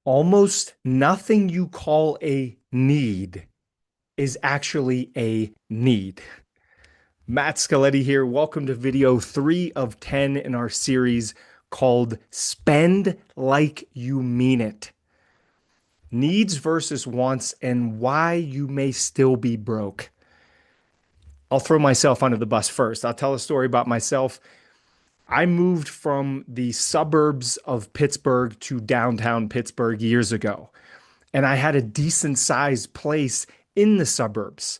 Almost nothing you call a need is actually a need. Matt Scaletti here. Welcome to video 3 of 10 in our series called Spend Like You Mean It. Needs versus wants and why you may still be broke. I'll throw myself under the bus first. I'll tell a story about myself. I moved from the suburbs of Pittsburgh to downtown Pittsburgh years ago, and I had a decent sized place in the suburbs.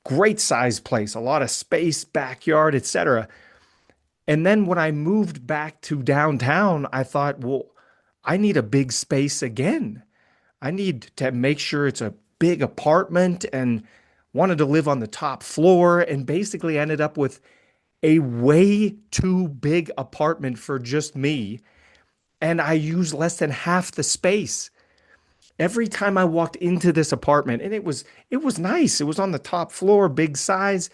Great sized place, a lot of space, backyard, etc. And then when I moved back to downtown, I thought, well, I need a big space again. I need to make sure it's a big apartment and wanted to live on the top floor and basically ended up with a way too big apartment for just me. And I used less than half the space. Every time I walked into this apartment, and it was nice. It was on the top floor, big size,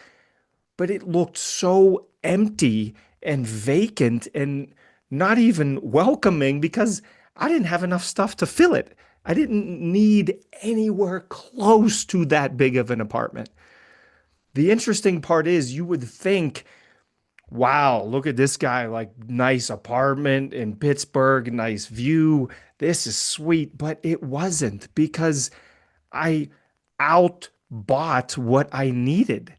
but it looked so empty and vacant and not even welcoming because I didn't have enough stuff to fill it. I didn't need anywhere close to that big of an apartment. The interesting part is you would think, wow, look at this guy, like nice apartment in Pittsburgh, nice view. This is sweet, but it wasn't because I outbought what I needed.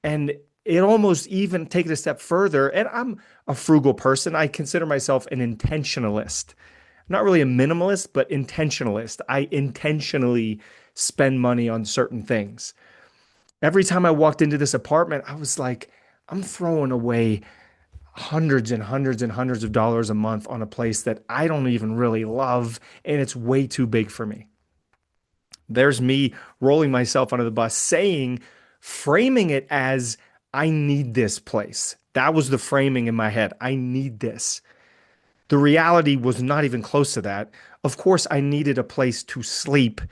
And it almost even take it a step further. And I'm a frugal person. I consider myself an intentionalist. I'm not really a minimalist, but intentionalist. I intentionally spend money on certain things. Every time I walked into this apartment, I was like, I'm throwing away hundreds and hundreds and hundreds of dollars a month on a place that I don't even really love, and it's way too big for me. There's me rolling myself under the bus, framing it as I need this place. That was the framing in my head. I need this. The reality was not even close to that. Of course, I needed a place to sleep,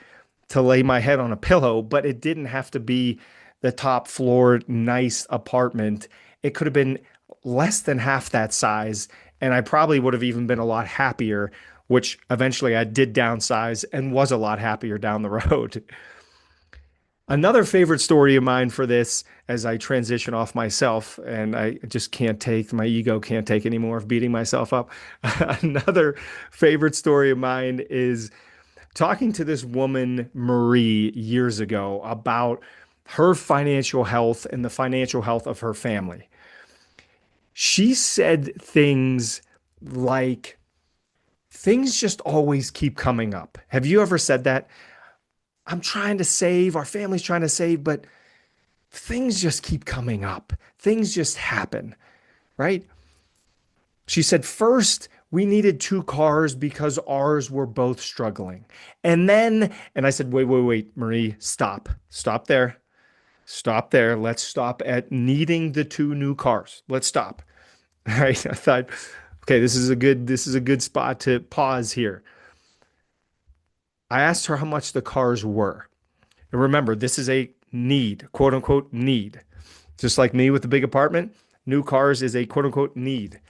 to lay my head on a pillow, but it didn't have to be the top floor, nice apartment. It could have been less than half that size, and I probably would have even been a lot happier, which eventually I did downsize and was a lot happier down the road. Another favorite story of mine for this, as I transition off myself, and I just can't take, my ego can't take any more of beating myself up. Another favorite story of mine is talking to this woman, Marie, years ago about her financial health and the financial health of her family. She said things like, things just always keep coming up. Have you ever said that? I'm trying to save, our family's trying to save, but things just keep coming up. Things just happen, right? She said, first, we needed 2 cars because ours were both struggling. And I said, wait, Marie, stop. Stop there. Stop there. Let's stop at needing the 2 new cars. Let's stop. All right. I thought, okay, this is a good spot to pause here. I asked her how much the cars were. And remember, this is a need, quote unquote need. Just like me with the big apartment, new cars is a quote unquote need.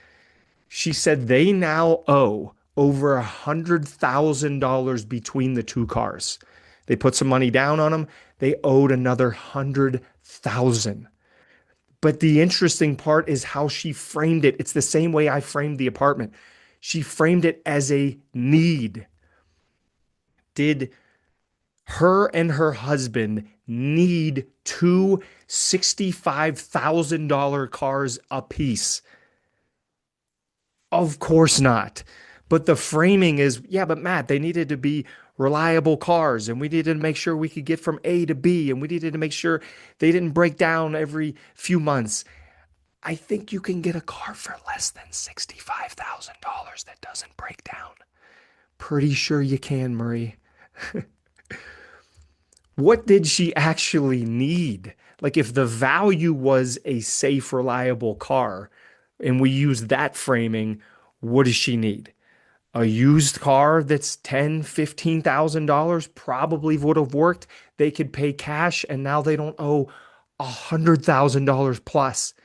She said they now owe over $100,000 between the 2 cars. They put some money down on them. They owed another 100,000. But the interesting part is how she framed it. It's the same way I framed the apartment. She framed it as a need. Did her and her husband need two $65,000 cars apiece? Of course not. But the framing is, yeah, but Matt, they needed to be reliable cars and we needed to make sure we could get from A to B and we needed to make sure they didn't break down every few months. I think you can get a car for less than $65,000 that doesn't break down. Pretty sure you can, Marie. What did she actually need? Like, if the value was a safe, reliable car, and we use that framing, what does she need? A used car that's $10,000, $15,000 probably would have worked. They could pay cash, and now they don't owe $100,000 plus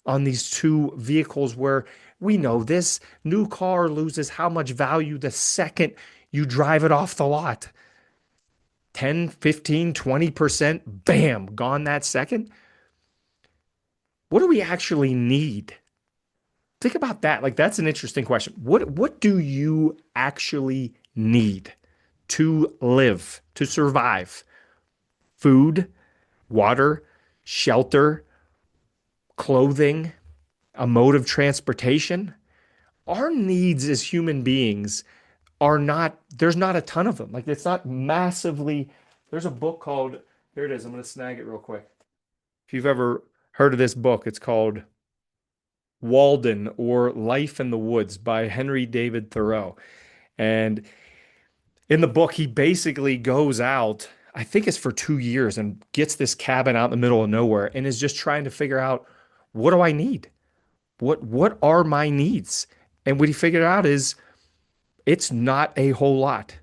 on these 2 vehicles where we know this new car loses how much value the second You drive it off the lot. 10, 15, 20%, bam, gone that second. What do we actually need? Think about that. Like that's an interesting question. What do you actually need to live, to survive? Food, water, shelter, clothing, a mode of transportation. Our needs as human beings are not, there's not a ton of them. Like it's not massively, there's a book called, here it is. I'm going to snag it real quick. If you've ever heard of this book, it's called Walden or Life in the Woods by Henry David Thoreau. And in the book, he basically goes out, I think it's for 2 years, and gets this cabin out in the middle of nowhere and is just trying to figure out, what do I need? What are my needs? And what he figured out is it's not a whole lot.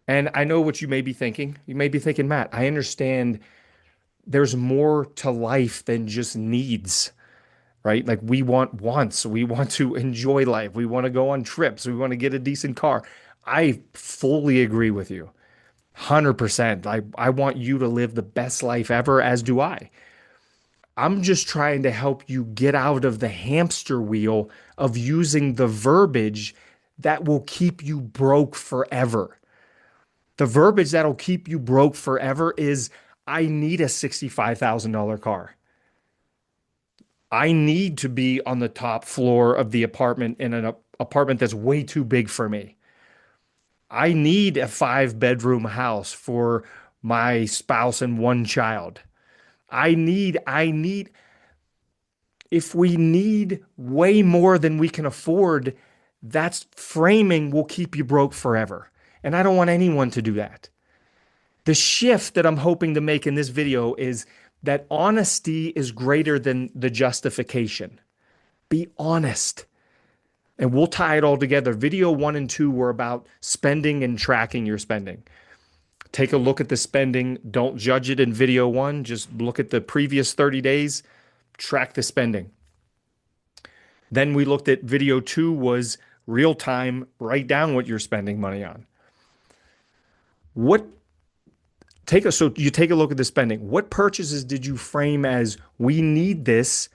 And I know what you may be thinking. You may be thinking, Matt, I understand there's more to life than just needs, right? Like we want wants, we want to enjoy life, we want to go on trips, we want to get a decent car. I fully agree with you. 100%. I want you to live the best life ever, as do I. I'm just trying to help you get out of the hamster wheel of using the verbiage that will keep you broke forever. The verbiage that'll keep you broke forever is, I need a $65,000 car. I need to be on the top floor of the apartment in an apartment that's way too big for me. I need a 5-bedroom house for my spouse and one child. I need, if we need way more than we can afford, that's framing will keep you broke forever. And I don't want anyone to do that. The shift that I'm hoping to make in this video is that honesty is greater than the justification. Be honest. And we'll tie it all together. Video 1 and 2 were about spending and tracking your spending. Take a look at the spending. Don't judge it in video 1. Just look at the previous 30 days. Track the spending. Then we looked at video 2 was real time. Write down what you're spending money on. So you take a look at the spending. What purchases did you frame as, we need this,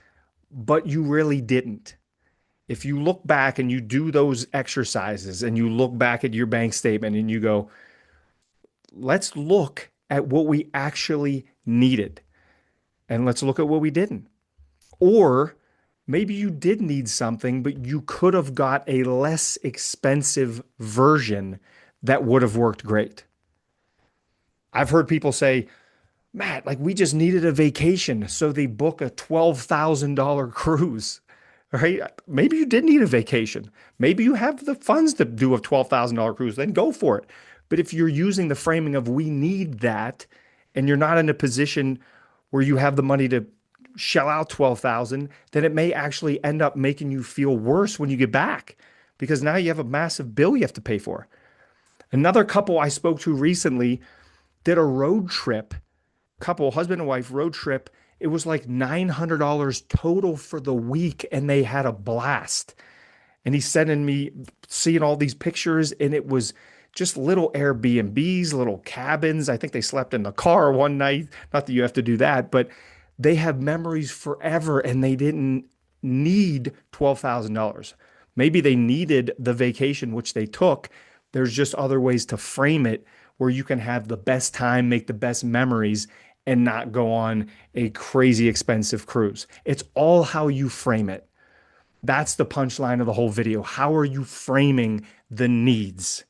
but you really didn't? If you look back and you do those exercises and you look back at your bank statement and you go, let's look at what we actually needed and let's look at what we didn't. Or maybe you did need something, but you could have got a less expensive version that would have worked great. I've heard people say, Matt, like we just needed a vacation, so they book a $12,000 cruise, right? Maybe you did need a vacation. Maybe you have the funds to do a $12,000 cruise, then go for it. But if you're using the framing of we need that, and you're not in a position where you have the money to shell out 12,000, then it may actually end up making you feel worse when you get back, because now you have a massive bill you have to pay for. Another couple I spoke to recently did a road trip, couple, husband and wife road trip. It was like $900 total for the week, and they had a blast. And he's sending me, seeing all these pictures, and it was just little Airbnbs, little cabins. I think they slept in the car one night. Not that you have to do that, but they have memories forever, and they didn't need $12,000. Maybe they needed the vacation, which they took. There's just other ways to frame it where you can have the best time, make the best memories, and not go on a crazy expensive cruise. It's all how you frame it. That's the punchline of the whole video. How are you framing the needs?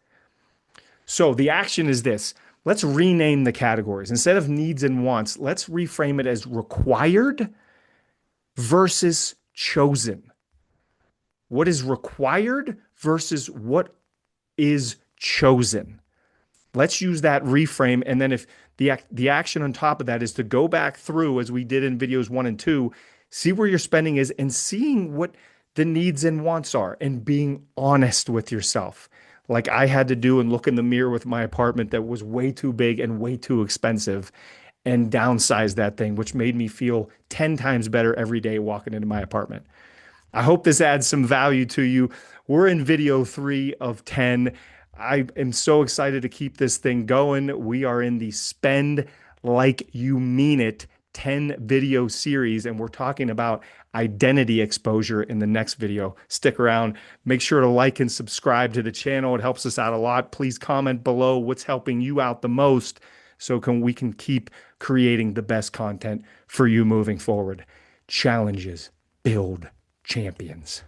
So the action is this. Let's rename the categories. Instead of needs and wants, let's reframe it as required versus chosen. What is required versus what is chosen? Let's use that reframe. And then if the action on top of that is to go back through, as we did in videos 1 and 2, see where your spending is and seeing what the needs and wants are and being honest with yourself. Like I had to do and look in the mirror with my apartment that was way too big and way too expensive and downsize that thing, which made me feel 10 times better every day walking into my apartment. I hope this adds some value to you. We're in video 3 of 10. I am so excited to keep this thing going. We are in the Spend Like You Mean It 10 video series, and we're talking about identity exposure in the next video. Stick around. Make sure to like and subscribe to the channel. It helps us out a lot. Please comment below what's helping you out the most so we can keep creating the best content for you moving forward. Challenges build champions.